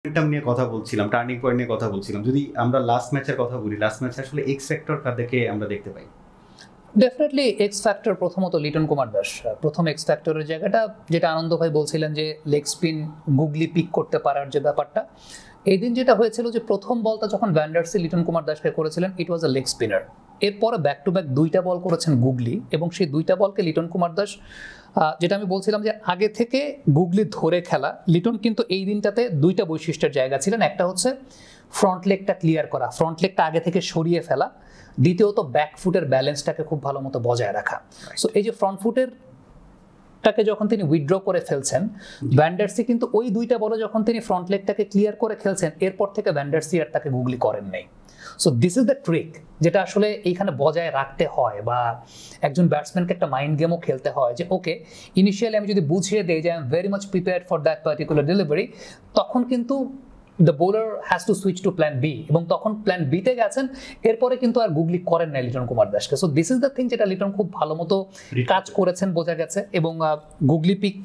Momentum নিয়ে কথা বলছিলাম, টার্নিং পয়েন্ট নিয়ে কথা বলছিলাম। যদি আমরা লাস্ট ম্যাচের কথা বলি, লাস্ট ম্যাচে আসলে এক্স ফ্যাক্টর কাদেরকে আমরা দেখতে পাই? ডেফিনেটলি এক্স ফ্যাক্টর প্রথমত লিটন কুমার দাস। প্রথম এক্স ফ্যাক্টরের জায়গাটা যেটা আনন্দ ভাই বলছিলেন যে লেগ স্পিন গুগলি পিক করতে পারার যে ব্যাপারটা, এই দিন যেটা হয়েছিল যে প্রথম বলটা যখন ভ্যান্ডারসি লিটন কুমার দাসকে করেছিলেন, ইট ওয়াজ আ লেগ স্পিনার। এরপরে ব্যাক টু ব্যাক দুইটা বল করেছেন গুগলি, এবং সেই দুইটা বলকে লিটন কুমার দাস, যেটা আমি বলছিলাম যে আগে থেকে গুগলি ধরে খেলা, লিটন কিন্তু এই দিনটাতে দুইটা বৈশিষ্ট্যের জায়গা ছিলেন। একটা হচ্ছে ফ্রন্ট লেগটা ক্লিয়ার করা, ফ্রন্ট লেগটা আগে থেকে সরিয়ে ফেলা, দ্বিতীয়ত ব্যাক ফুটের ব্যালেন্সটাকে খুব ভালো মতো বজায় রাখা। সো এই যে ফ্রন্ট ফুটের টাকে যখন তিনি উইথড্র করে ফেলছেন, ভ্যান্ডারসি কিন্তু ওই দুইটা বলে যখন তিনি ফ্রন্ট লেগটাকে ক্লিয়ার করে খেলছেন, এরপর থেকে ভ্যান্ডারসি আর তাকে গুগলি করেন নাই। So this is the trick যেটা আসলে এইখানে বজায় রাখতে হয়, বা একজন ব্যাটসম্যানকে একটা মাইন্ড গেমও খেলতে হয় যে ওকে, ইনিশিয়ালি আমি যদি বুঝিয়ে দিই যে I am very much prepared for that particular delivery, তখন কিন্তু the bowler has to switch to plan B, এবং তখন প্ল্যান বিতে গেছেন, এরপরে কিন্তু আর গুগলি করেন নাই লিটন কুমার দাসকে। So this is the thing যেটা লিটন খুব ভালো মতো কাজ করেছেন বোঝা গেছে, এবং গুগলি পিক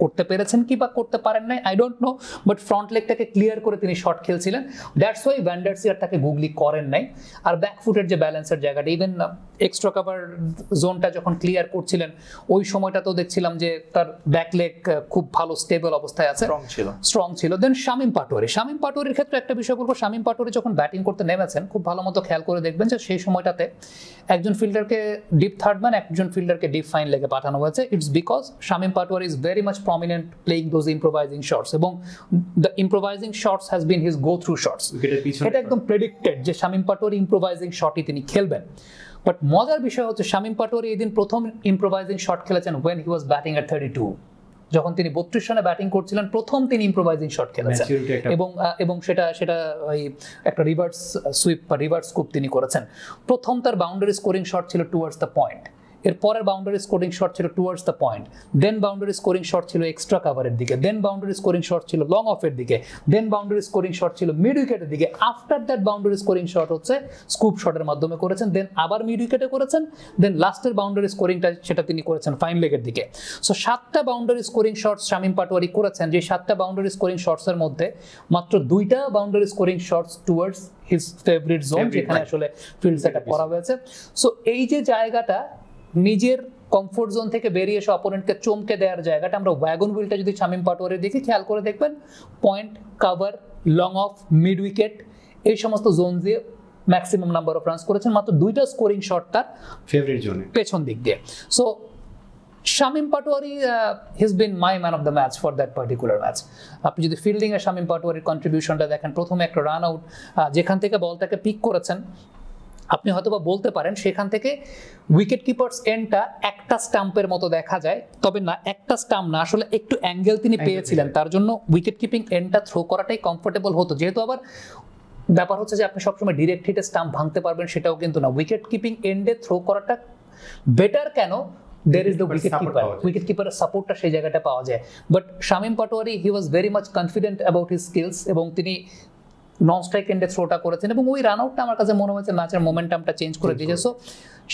করতে পেরেছেন কি বা করতে পারেন নাই I don't know, but front লেগটাকে ক্লিয়ার করে তিনি শট খেলছিলেন, দ্যাটস ওয়াই ভ্যান্ডারসি আর তাকে গুগলি করেন নাই। আর ব্যাক ফুটের যে ব্যালেন্সের জায়গাটা, ইভেন এক্সট্রা কাভার জোনটা যখন ক্লিয়ার করছিলেন, ওই সময়টাতেও দেখছিলাম যে তার ব্যাক লেগ খুব ভালো স্টেবল অবস্থায় আছে, স্ট্রং ছিল। দেন শামীম পাটোয়ারির ক্ষেত্রে একটা বিষয় বলবো, শামীম পাটোয়ারি যখন ব্যাটিং করতে নেমেছেন, খুব ভালো মতো খেয়াল করে দেখবেন যে সেই সময়টাতে একজন ফিল্ডারকে ডিপ থার্ড ম্যান, একজন ফিল্ডারকে ডিপ ফাইন লেগে পাঠানো হয়েছে। It's because Shamim Patwari is very much prominent playing those improvising shots, এবং the improvising shots has been his go through shots. এটা একদম প্রেডিক্টেড যে শামীম পাটোয়ারি ইম্প্রোভাইজিং শটই তিনি খেলবেন। বাট মজার বিষয় হচ্ছে শামীম পাটোয়ারি এই দিন প্রথম ইম্প্রোভাইজিং শট খেলেছেন when he was batting at 32, যখন তিনি 32 রানে ব্যাটিং করছিলেন, প্রথম তিনি ইম্প্রোভাইজিং শট খেলেছেন, এবং সেটা ওই একটা রিভার্স সুইপ বা রিভার্স স্কুপ তিনি করেছেন। প্রথম তার বাউন্ডারি স্কোরিং শট ছিল টুয়ার্ডস দ্য পয়েন্ট, এর পরের বাউন্ডারি স্কোরিং শট ছিল towards the point, then boundary scoring shot ছিল এক্সট্রা কাভারের দিকে, দেন বাউন্ডারি স্কোরিং শট ছিল লং অফের দিকে, দেন বাউন্ডারি স্কোরিং শট ছিল মিড উইকেটের দিকে। After that boundary scoring shot হচ্ছে স্কুপ শটের মাধ্যমে করেছেন, দেন আবার মিড উইকেটে করেছেন, দেন লাস্টের বাউন্ডারি স্কোরিংটা সেটা তিনি করেছেন ফাইন লেগের দিকে। সো 7টা boundary scoring shots Shamim Patwari করেছেন, যে 7টা বাউন্ডারি স্কোরিং শটসের মধ্যে মাত্র 2টা boundary scoring shots towards his favourite zone, যেখানে আসলে ফিল্ড সেটআপ করা হয়েছে। সো এই যে জায়গাটা, নিজের কমফোর্ট জোন থেকে বেরিয়ে এসে অপোনেন্টকে চমকে দেওয়ার জায়গাটা, আমরা ওয়াগন হুইলটা যদি শামীম পাটোয়ারির দিকে খেয়াল করে দেখবেন, point, cover, long of, mid wicket, এই সমস্ত জোন দিয়ে ম্যাক্সিমাম নাম্বার অফ রানস করেছেন, মাত্র 2টা স্কোরিং শট তার ফেভারিট জোনে পেছন দিক দিয়ে। So Shamim Patwari he's been my man of the match for that particular match. আপনি যদি ফিল্ডিং এ শামীম পাটোয়ারির কন্ট্রিবিউশনটা দেখেন, প্রথমে একটা রান আউট যেখান থেকে বলটাকে পিক করেছেন, আপনি হয়তো বা বলতে পারেন সেখান থেকে উইকেট কিপার্স এন্ডটা একটা স্টাম্পের মতো দেখা যায়, তবে না, একটা স্টাম্প না, আসলে একটু অ্যাঙ্গেল তিনি পেয়েছিলেন, তার জন্য উইকেট কিপিং এন্ডটা থ্রো করাটাই কমফোর্টেবল হতো। যেহেতু আবার ব্যাপার হচ্ছে যে আপনি সবসময় ডিরেক্ট হিটে স্টাম্প ভাঙতে পারবেন সেটাও কিন্তু না, উইকেট কিপিং এন্ডে থ্রো করাটা বেটার। কেন? there is the wicket keeper সাপোর্টটা সেই জায়গাটা পাওয়া যায়। But Shamim Patwari he was very much confident about his skills, এবং তিনি নন স্ট্রাইক এন্ডে থ্রোটা করেছেন, এবং ওই রান আউটটা আমার কাছে মনে হয়েছে ম্যাচের মোমেন্টামটা চেঞ্জ করে দিয়েছে। সো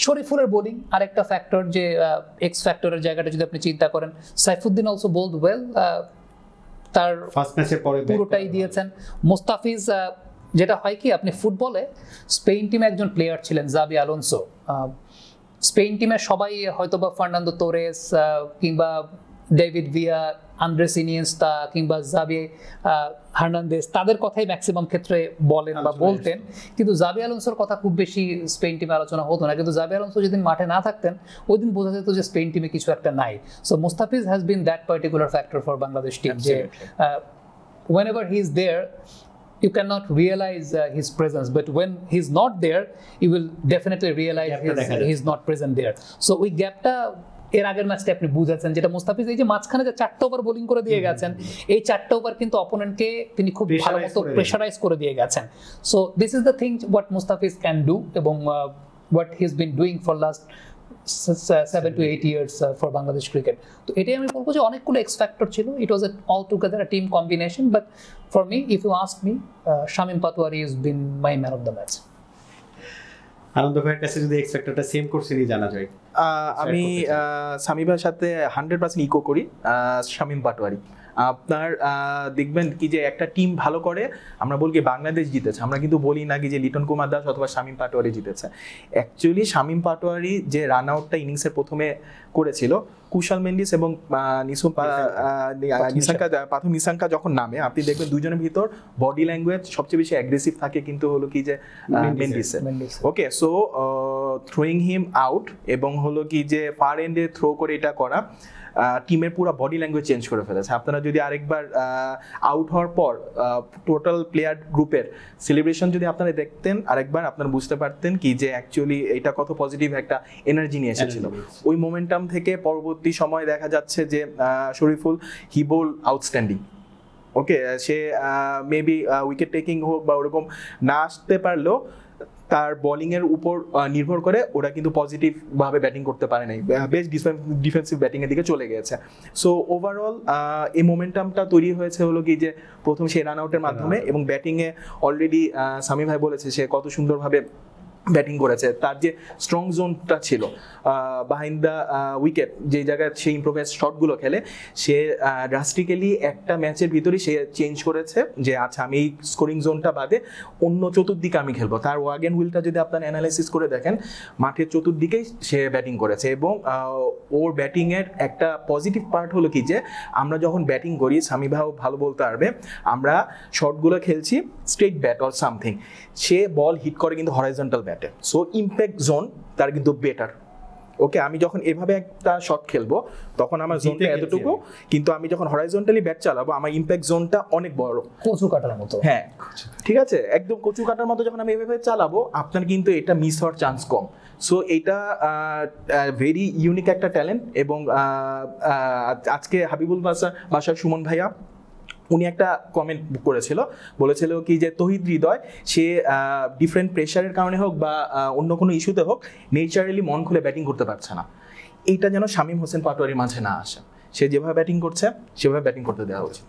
শরীফুলের বোলিং আরেকটা ফ্যাক্টর, যে এক্স ফ্যাক্টরের জায়গাটা যদি আপনি চিন্তা করেন, সাইফুদ্দিন অলসো বোল্ড ওয়েল, তার ফার্স্ট ম্যাচের পরে পুরোটাই দিয়েছেন। মুস্তাফিজ, যেটা হয় কি, আপনি ফুটবলে স্পেন টিমে একজন প্লেয়ার ছিলেন জাবি আলোনসো, স্পেন টিমের সবাই হয়তোবা ফার্নান্দো তোরেস কিংবা ডেভিড ভিয়া, আন্দ্রেস ইনিয়েস্তা কিংবা জাবি হার্নান্দেজ, তাদের কথাই ম্যাক্সিমাম ক্ষেত্রে বলেন বা বলতেন, কিন্তু জাবি আলোনসোর কথা খুব বেশি স্পেন টিমে আলোচনা হতো না। কিন্তু জাবি আলোনসো যেদিন মাঠে না থাকতেন, ওই দিন বোঝা যেত যে স্পেন টিমে কিছু একটা নাই। So Mustafiz has been that particular factor for Bangladesh team, যে whenever he is there you cannot realize his presence, but when he's not there you will definitely realize he's not present there. So ওই গ্যাপটা এর আগের ম্যাচটা আপনি বুঝেছেন, যেটা মুস্তাফিজ এই যে মাঝখানে যে 4টা ওভার বোলিং করে দিয়ে গেছেন, এই 4টা ওভার কিন্তু অপোনেন্টকে তিনি খুব ভালো মতো প্রেশারাইজ করে দিয়ে গেছেন। So this is the thing what Mustafiz can do, এবং what he's been doing for last 7 to 8 years for Bangladesh cricket. তো এটাই আমি বলবো যে অনেকগুলো এক্স ফ্যাক্টর ছিল, ইট ওয়াজ all together a team combination, but for me if you ask me, Shamim Patwari has been my man of the match. আনন্দ ভাইয়ের কাছে যদি এক্স ফ্যাক্টরটা সেম কোশ্চেনই জানা যায়, আমি সামি ভাইয়ের সাথে 100% ইকো করি। শামীম পাটোয়ারি আপনার দেখবেন কি যে একটা টিম ভালো করে আমরা বলি কি বাংলাদেশ জিতেছে, আমরা কিন্তু বলি না কি যে লিটন কুমার দাস অথবা শামীম পাটোয়ারি জিতেছে। অ্যাকচুয়ালি শামীম পাটোয়ারি যে রান আউটটা ইনিংসের প্রথমে করেছিল, কুশাল মেন্ডিস এবং পাথর নিশাঙ্কা যখন নামে আপনি দেখবেন দুজনের ভিতর বডি ল্যাঙ্গুয়েজ সবচেয়ে বেশি অ্যাগ্রেসিভ থাকে কিন্তু হলো কি যে মেন্ডিসের। ওকে, সো থ্রোয়িং হিম আউট এবং হলো কি যে ফার এন্ডে থ্রো করে এটা করা টিমের পুরো বডি ল্যাঙ্গুয়েজ চেঞ্জ করে ফেলেছে। আপনারা যদি আরেকবার আউট হওয়ার পর টোটাল প্লেয়ার গ্রুপের সেলিব্রেশন যদি আপনারা দেখতেন আরেকবার, আপনারা বুঝতে পারতেন কি যে অ্যাকচুয়ালি এটা কত পজিটিভ একটা এনার্জি নিয়ে এসেছিল। ওই মোমেন্টাম থেকে পরবর্তী সময় দেখা যাচ্ছে যে শরীফুল হি বোল আউটস্ট্যান্ডিং। ওকে, সে মেবি উইকেট টেকিং হোক বা ওরকম না আসতে পারলেও তার বোলিংয়ের উপর নির্ভর করে ওরা কিন্তু পজিটিভভাবে ব্যাটিং করতে পারে নাই, বেশ ডিফেন্সিভ ব্যাটিংয়ের দিকে চলে গেছে। সো ওভারঅল এই মোমেন্টামটা তৈরি হয়েছে হলো কি যে প্রথম সে রান আউটের মাধ্যমে, এবং ব্যাটিংয়ে অলরেডি সামি ভাই বলেছে সে কত সুন্দরভাবে ব্যাটিং করেছে। তার যে স্ট্রং জোনটা ছিল বিহাইন্ড দ্য উইকেট, যে জায়গায় সে ইম্প্রোভাইজ শটগুলো খেলে, সে ড্রাস্টিক্যালি একটা ম্যাচের ভিতরেই সে চেঞ্জ করেছে যে আচ্ছা আমি এই স্কোরিং জোনটা বাদে অন্য চতুর্দিকে আমি খেলবো। তার ওয়াগেন হুইলটা যদি আপনার অ্যানালাইসিস করে দেখেন মাঠের চতুর্দিকেই সে ব্যাটিং করেছে, এবং ওর ব্যাটিংয়ের একটা পজিটিভ পার্ট হলো কি যে আমরা যখন ব্যাটিং করি, সামি ভাইও ভালো বলতে পারবে, আমরা শটগুলো খেলছি স্ট্রেট ব্যাট অর সামথিং, সে বল হিট করে কিন্তু হরাইজন্টাল ব্যাটে, সো ইম্প্যাক্ট জোন তার কিন্তু বেটার। ওকে, আমি যখন এভাবে একটা শট খেলবো তখন আমার জোনটা এতটুকু, কিন্তু আমি যখন হরাইজন্টালি ব্যাট চালাবো আমার ইম্প্যাক্ট জোনটা অনেক বড়, কচু কাটার মতো। হ্যাঁ ঠিক আছে, একদম কচু কাটার মতো যখন আমি এভাবে চালাবো আপনার কিন্তু এটা মিস হওয়ার চান্স কম। সো এটা ভেরি ইউনিক একটা ট্যালেন্ট। এবং আজকে হাবিবুল বাসার সুমন ভাইয়া উনি একটা কমেন্ট করেছিল, বলেছিল কি যে তহিদ হৃদয় সে ডিফারেন্ট প্রেশারের কারণে হোক বা অন্য কোনো ইস্যুতে হোক নেচারালি মন খুলে ব্যাটিং করতে পারছে না, এইটা যেন শামীম হোসেন পাটোয়ারির মাঝে না আসে। সে যেভাবে ব্যাটিং করছে সেভাবে ব্যাটিং করতে দেওয়া উচিত।